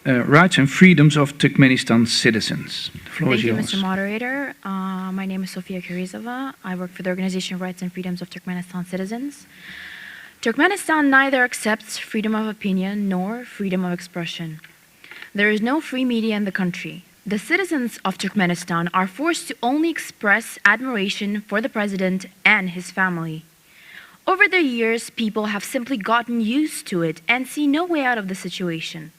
rights and freedoms of Turkmenistan citizens. The floor is Thank you, yours. Mr. Moderator. My name is Sofia Kirizova. I work for the Organization of Rights and Freedoms of Turkmenistan Citizens. Turkmenistan neither accepts freedom of opinion nor freedom of expression. There is no free media in the country. The citizens of Turkmenistan are forced to only express admiration for the president and his family. Over the years, people have simply gotten used to it and see no way out of the situation.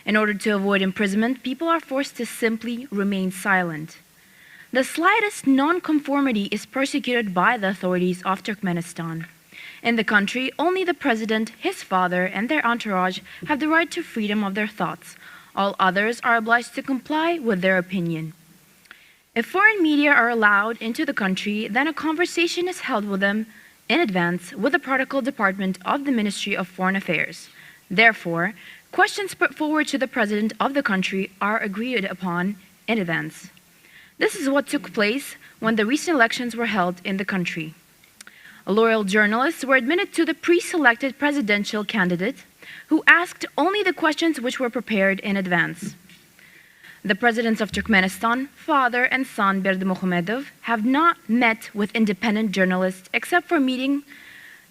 In order to avoid imprisonment, people are forced to simply remain silent. The slightest non-conformity is persecuted by the authorities of Turkmenistan. In the country, only the president, his father, and their entourage have the right to freedom of their thoughts. All others are obliged to comply with their opinion. If foreign media are allowed into the country, then a conversation is held with them in advance with the protocol department of the Ministry of Foreign Affairs. Therefore, questions put forward to the president of the country are agreed upon in advance. This is what took place when the recent elections were held in the country. Loyal journalists were admitted to the pre-selected presidential candidate, who asked only the questions which were prepared in advance. The presidents of Turkmenistan, father and son Berdimuhamedow, have not met with independent journalists except for a meeting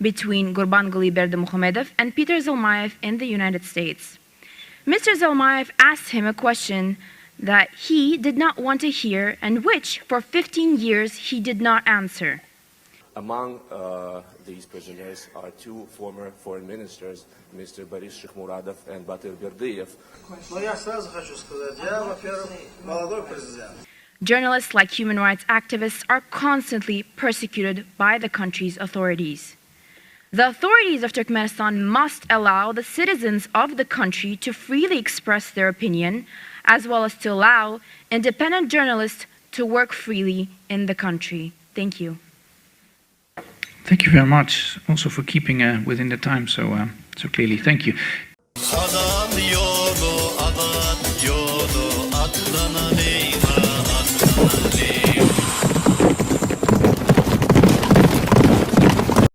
between Gurbanguly Berdimuhamedow and Peter Zalmayev in the United States. Mr. Zalmayev asked him a question that he did not want to hear and which, for 15 years, he did not answer. Among these prisoners are two former foreign ministers, Mr. Boris Shikhmuradov and Batyr Berdiyev. Journalists, like human rights activists, are constantly persecuted by the country's authorities. The authorities of Turkmenistan must allow the citizens of the country to freely express their opinion, as well as to allow independent journalists to work freely in the country. Thank you. Thank you very much, also for keeping within the time so clearly. Thank you.